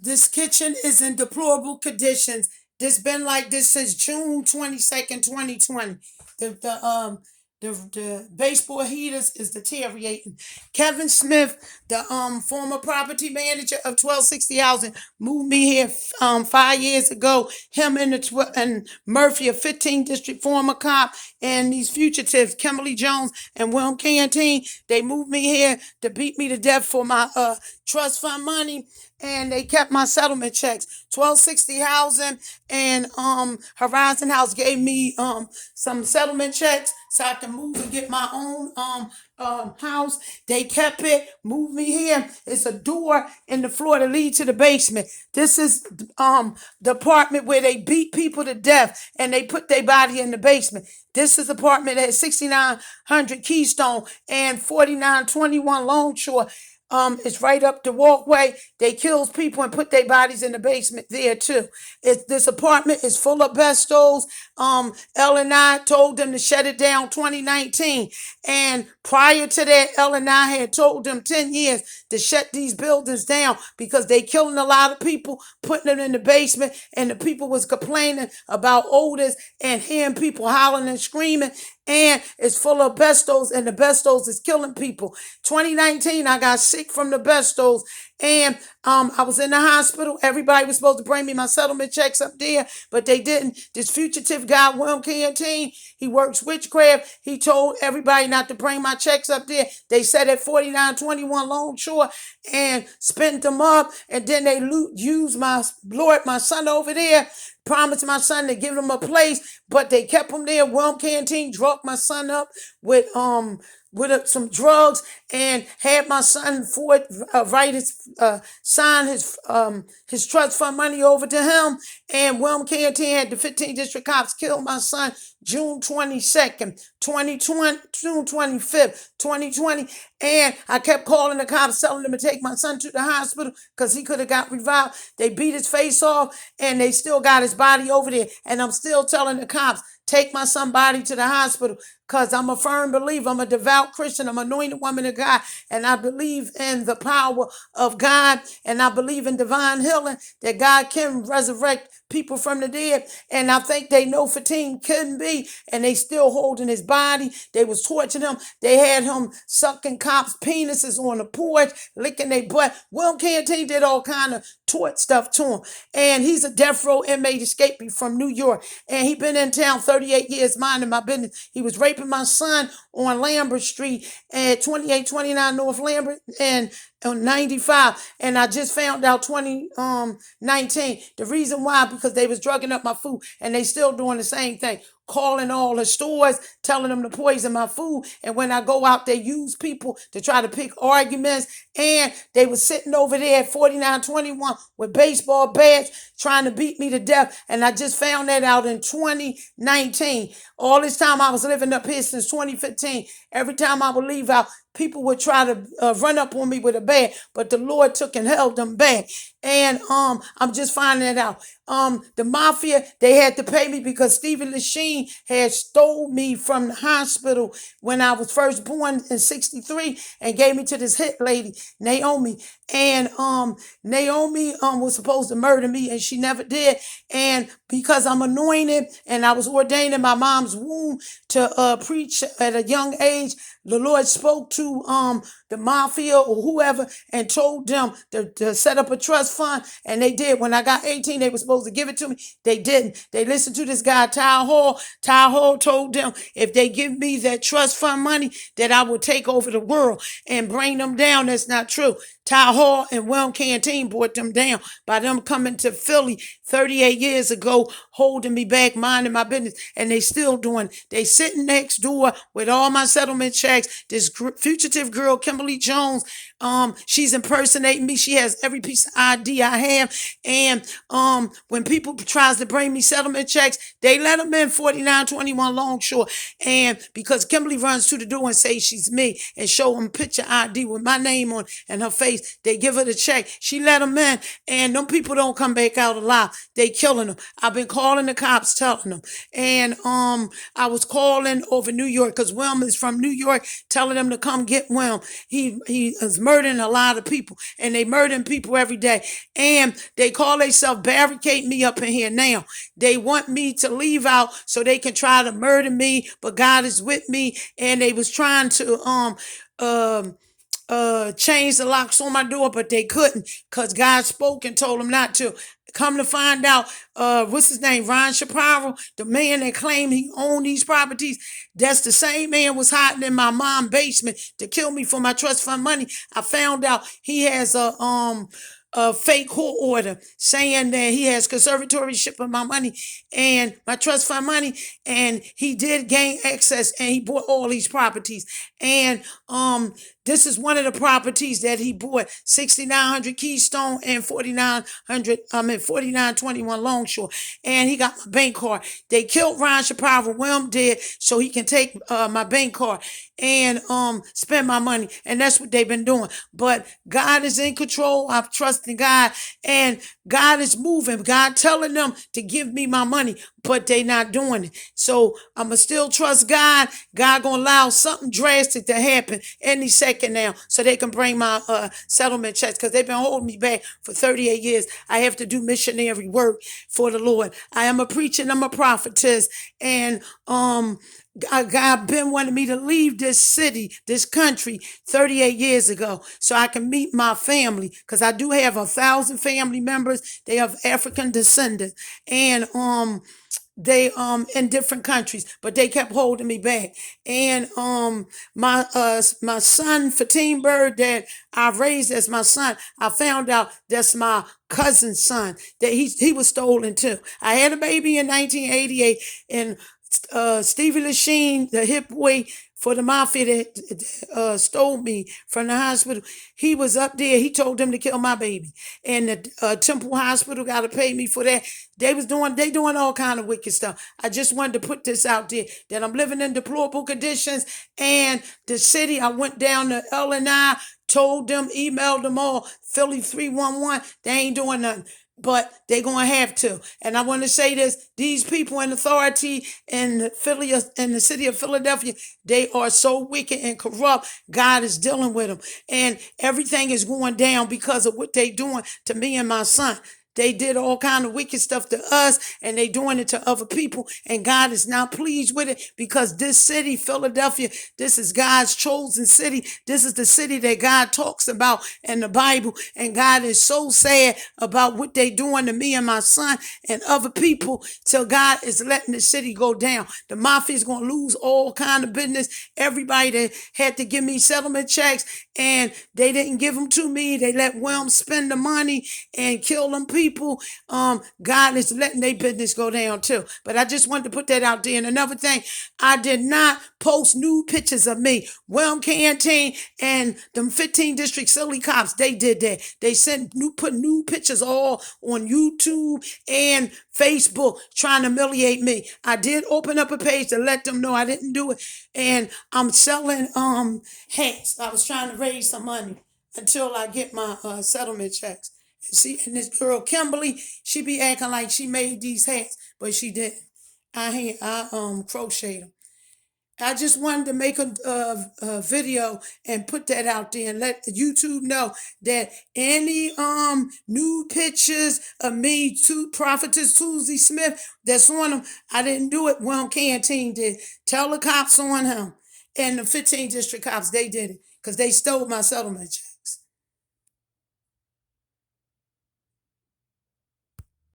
This kitchen is in deplorable conditions. This been like this since June 22nd, 2020. The baseboard heaters is deteriorating. Kevin Smith, the former property manager of 1260 Housing, moved me here 5 years ago. Him and and Murphy, a 15th district former cop, and these fugitives, Kimberly Jones and Will Canteen, they moved me here to beat me to death for my trust fund money, and they kept my settlement checks. 1260 Housing and Horizon House gave me some settlement checks so I can move and get my own house. They kept it, moved me here. It's a door in the floor to lead to the basement. This is the apartment where they beat people to death and they put their body in the basement. This is apartment at 6900 Keystone and 4921 Longshore. It's right up the walkway. They kills people and put their bodies in the basement there too. This apartment is full of asbestos. L&I told them to shut it down 2019. And prior to that, L&I had told them 10 years to shut these buildings down because they killing a lot of people, putting them in the basement, and the people was complaining about odors and hearing people howling and screaming. And it's full of asbestos, and the asbestos is killing people. 2019, I got sick from the asbestos, and I was in the hospital. Everybody was supposed to bring me my settlement checks up there, but they didn't. This fugitive guy, Will Canteen, he works witchcraft. He told everybody not to bring my checks up there. They said at 4921 Longshore and spent them up, and then they used my son over there. Promised my son to give him a place, but they kept him there. Will Canteen drug my son up with some drugs and had my son sign his trust fund money over to him. And Will Canteen had the 15th district cops kill my son June 22nd, 2020, June 25th, 2020. And I kept calling the cops, telling them to take my son to the hospital because he could have got revived. They beat his face off and they still got his body over there. And I'm still telling the cops, take my son body to the hospital because I'm a firm believer. I'm a devout Christian. I'm an anointed woman of God. And I believe in the power of God. And I believe in divine healing, that God can resurrect people from the dead. And I think they know 15 couldn't be. And they still holding his body. They was torturing him. They had him sucking cops' penises on the porch, licking their butt. Will Canteen did all kind of tort stuff to him. And he's a death row inmate escapee from New York. And he been in town 38 years minding my business. He was raping my son on Lambert Street at 2829 North Lambert and on 95. And I just found out 2019. The reason why, because they was drugging up my food, and they still doing the same thing. Calling all the stores, telling them to poison my food. And when I go out, they use people to try to pick arguments. And they was sitting over there at 4921 with baseball bats trying to beat me to death. And I just found that out in 2019. All this time I was living up here since 2015. Every time I would leave out, people would try to run up on me with a bat, but the Lord took and held them back. And I'm just finding it out. The Mafia, they had to pay me because Stephen Lachine had stole me from the hospital when I was first born in 63 and gave me to this hit lady, Naomi. And Naomi was supposed to murder me, and she never did. And because I'm anointed and I was ordained in my mom's womb to preach at a young age, the Lord spoke to the Mafia or whoever and told them to set up a trust fund, and they did. When I got 18, they were supposed to give it to me. They didn't. They listened to this guy, Ty Hall. Ty Hall told them if they give me that trust fund money, that I would take over the world and bring them down. That's not true. Ty Hall and Will Canteen brought them down by them coming to Philly 38 years ago, holding me back, minding my business, and they still doing. They sitting next door with all my settlement checks. This fugitive girl, Kimberly Jones, she's impersonating me. She has every piece of ID I have. And when people tries to bring me settlement checks, they let them in 4921 Longshore. And because Kimberly runs to the door and say she's me and show them picture ID with my name on and her face, They give her the check. She let them in, and them people don't come back out alive. They killing them. I've been calling the cops, telling them. And I was calling over New York because Wilm is from New York, telling them to come get Wilm. He is murdering a lot of people, and they murdering people every day. And they call themselves barricade me up in here now. They want me to leave out so they can try to murder me, but God is with me. And they was trying to change the locks on my door, but they couldn't because God spoke and told them not to. Come to find out, what's his name? Ron Shapiro, the man that claimed he owned these properties. That's the same man was hiding in my mom's basement to kill me for my trust fund money. I found out he has a fake court order saying that he has conservatorship of my money and my trust fund money, and he did gain access and he bought all these properties. And this is one of the properties that he bought, 6900 Keystone and 4921 Longshore. And he got my bank card. They killed Ron Shapiro, Wilm did, so he can take my bank card and spend my money. And that's what they've been doing. But God is in control. I'm trusting God, and God is moving. God telling them to give me my money, but they not doing it. So I'ma still trust God. God gonna allow something drastic to happen any second now, so they can bring my settlement checks, because they've been holding me back for 38 years. I have to do missionary work for the Lord. I am a preacher and I'm a prophetess, and God been wanting me to leave this city, this country 38 years ago so I can meet my family, because I do have 1,000 family members. They have African descendants, and they in different countries, but they kept holding me back. And my son Fatim Bird that I raised as my son, I found out that's my cousin's son, that he was stolen too. I had a baby in 1988, and Stevie Lasheen, the hip boy for the Mafia that stole me from the hospital, he was up there. He told them to kill my baby, and the Temple Hospital got to pay me for that. They doing all kind of wicked stuff. I just wanted to put this out there that I'm living in deplorable conditions, and the city. I went down to L&I, told them, emailed them all, Philly 311. They ain't doing nothing, but they're going to have to. And I want to say this, these people in authority in the city of Philadelphia, they are so wicked and corrupt. God is dealing with them. And everything is going down because of what they doing to me and my son. They did all kind of wicked stuff to us, and they doing it to other people, and God is not pleased with it, because this city, Philadelphia, this is God's chosen city. This is the city that God talks about in the Bible, and God is so sad about what they doing to me and my son and other people, till God is letting the city go down. The Mafia is going to lose all kind of business. Everybody that had to give me settlement checks, and they didn't give them to me. They let Wilm spend the money and kill them people. God is letting their business go down too. But I just wanted to put that out there. And another thing, I did not post nude pictures of me. Bank.And and them 15 district silly cops, they did that. They put nude pictures all on YouTube and Facebook trying to humiliate me. I did open up a page to let them know I didn't do it. And I'm selling hats. I was trying to raise some money until I get my settlement checks. And this girl Kimberly, she be acting like she made these hats, but she didn't. I crocheted them. I just wanted to make a video and put that out there and let YouTube know that any new pictures of me, to Prophetess Susie Smith, that's on them, I didn't do it. Bank.And did. Tell the cops on him, and the 15 district cops, they did it because they stole my settlement check.